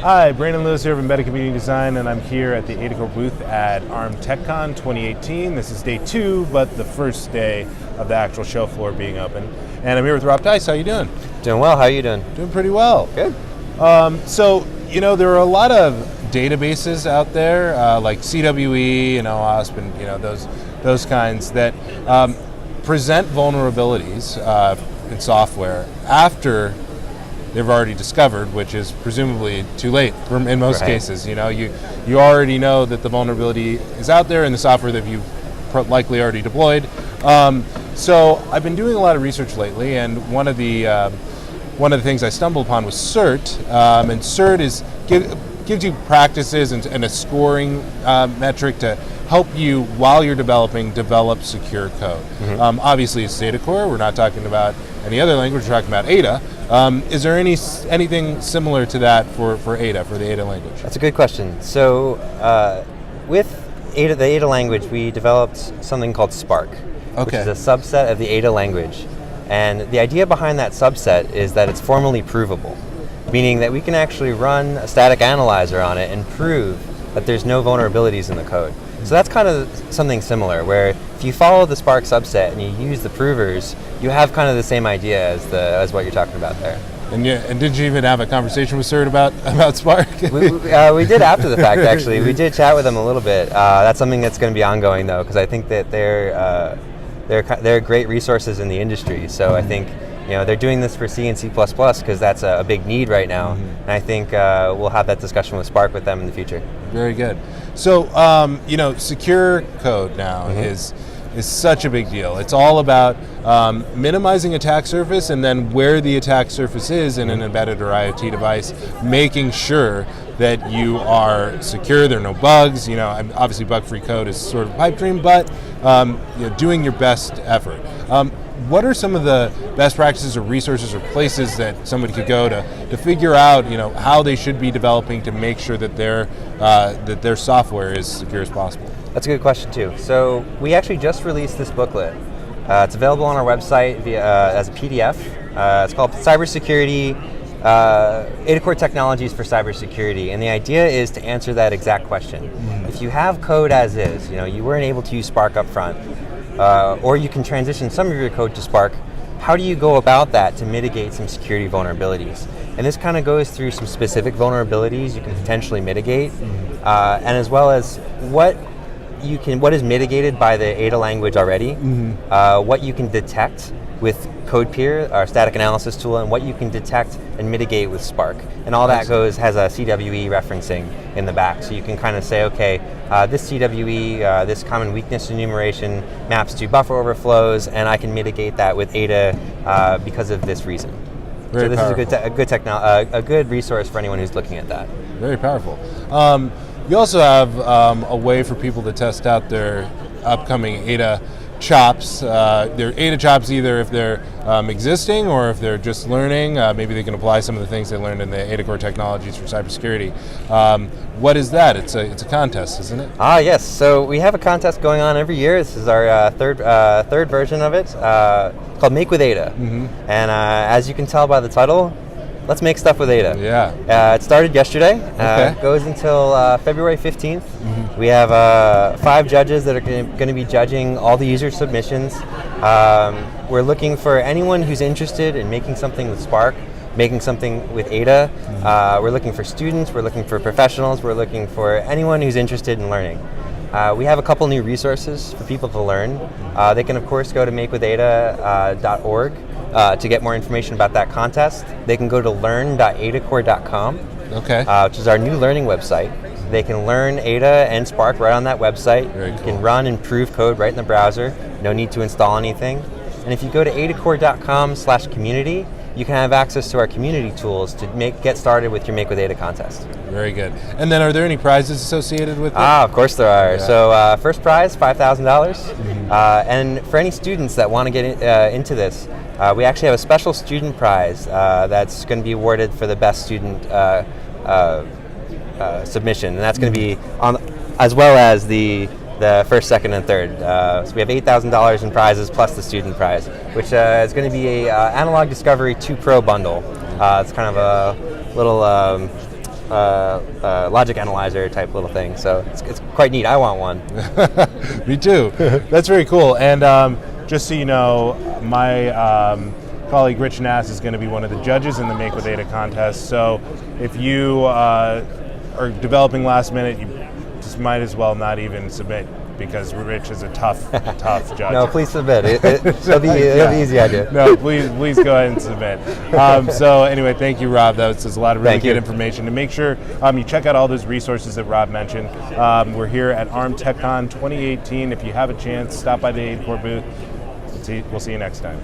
Hi, Brandon Lewis here of Embedded Computing Design, and I'm here at the AdaCore booth at Arm TechCon 2018. This is day 2, but the first day of the actual show floor being open. And I'm here with Rob Tice. How you doing? Doing well. How are you doing? Doing pretty well. Good. So, there are a lot of databases out there, like CWE and OWASP, and those kinds that present vulnerabilities in software after they've already discovered, which is presumably too late in most cases. You already know that the vulnerability is out there in the software that you've likely already deployed. So I've been doing a lot of research lately, and one of the things I stumbled upon was Cert, and Cert gives you practices and a scoring metric to help you, while you're develop secure code. Obviously, it's AdaCore. We're not talking about any other language. We're talking about Ada. Is there anything similar to that for Ada, for the Ada language? That's a good question. So with Ada, the Ada language, we developed something called Spark, which is a subset of the Ada language. And the idea behind that subset is that it's formally provable, meaning that we can actually run a static analyzer on it and prove that there's no vulnerabilities in the code. So that's kind of something similar, where if you follow the Spark subset and you use the provers, you have kind of the same idea as what you're talking about there. And did you even have a conversation with Cert about Spark? we did after the fact, actually. We did chat with them a little bit. That's something that's going to be ongoing, though, because I think that they're great resources in the industry. So I think they're doing this for C and C++ because that's a big need right now. And I think we'll have that discussion with Spark with them in the future. Very good. So, secure code now is such a big deal. It's all about minimizing attack surface, and then where the attack surface is in an embedded or IoT device, making sure that you are secure, there are no bugs. Obviously bug-free code is sort of a pipe dream, but doing your best effort. What are some of the best practices or resources or places that somebody could go to figure out how they should be developing to make sure that their software is secure as possible? That's a good question too. So we actually just released this booklet. It's available on our website as a PDF. It's called Cybersecurity, AdaCore Technologies for Cybersecurity, and the idea is to answer that exact question. If you have code as is, you weren't able to use Spark up front, or you can transition some of your code to Spark, how do you go about that to mitigate some security vulnerabilities? And this kind of goes through some specific vulnerabilities you can potentially mitigate, and as well as what is mitigated by the Ada language already, what you can detect with CodePeer, our static analysis tool, and what you can detect and mitigate with Spark. And all that has a CWE referencing in the back. So you can kind of say, okay, this CWE, this common weakness enumeration maps to buffer overflows, and I can mitigate that with Ada because of this reason. Very so this powerful. is a good resource for anyone who's looking at that. Very powerful. You also have a way for people to test out their upcoming Ada chops. Their Ada chops, either if they're existing or if they're just learning. Maybe they can apply some of the things they learned in the AdaCore Technologies for Cybersecurity. What is that? It's a contest, isn't it? Yes. So we have a contest going on every year. This is our third version of it, called Make with Ada. And as you can tell by the title, let's make stuff with Ada. Yeah. It started yesterday. Goes until February 15th. We have 5 judges that are going to be judging all the user submissions. We're looking for anyone who's interested in making something with Spark, making something with Ada. We're looking for students. We're looking for professionals. We're looking for anyone who's interested in learning. We have a couple new resources for people to learn. They can, of course, go to makewithada.org. To get more information about that contest. They can go to learn.adacore.com, which is our new learning website. They can learn Ada and Spark right on that website. Very cool. You can run and prove code right in the browser. No need to install anything. And if you go to adacore.com/community, you can have access to our community tools to get started with your Make with Ada contest. Very good. And then are there any prizes associated with it? Of course there are. Yeah. So first prize, $5,000. And for any students that want to get into this, we actually have a special student prize that's going to be awarded for the best student submission, and that's going to be on, as well as the first, second, and third. So we have $8,000 in prizes plus the student prize, which is going to be a Analog Discovery 2 Pro bundle. It's kind of a little logic analyzer type little thing. So it's quite neat. I want one. Me too. That's very cool. And just so you know, my colleague Rich Nass is going to be one of the judges in the Make with Ada contest. So if you are developing last minute, you just might as well not even submit, because Rich is a tough judge. No, please submit. It'll be easy, I do. No, please go ahead and submit. So anyway, thank you, Rob. That was a lot of really good information. And make sure you check out all those resources that Rob mentioned. We're here at Arm TechCon 2018. If you have a chance, stop by the AdaCore booth. We'll see you next time.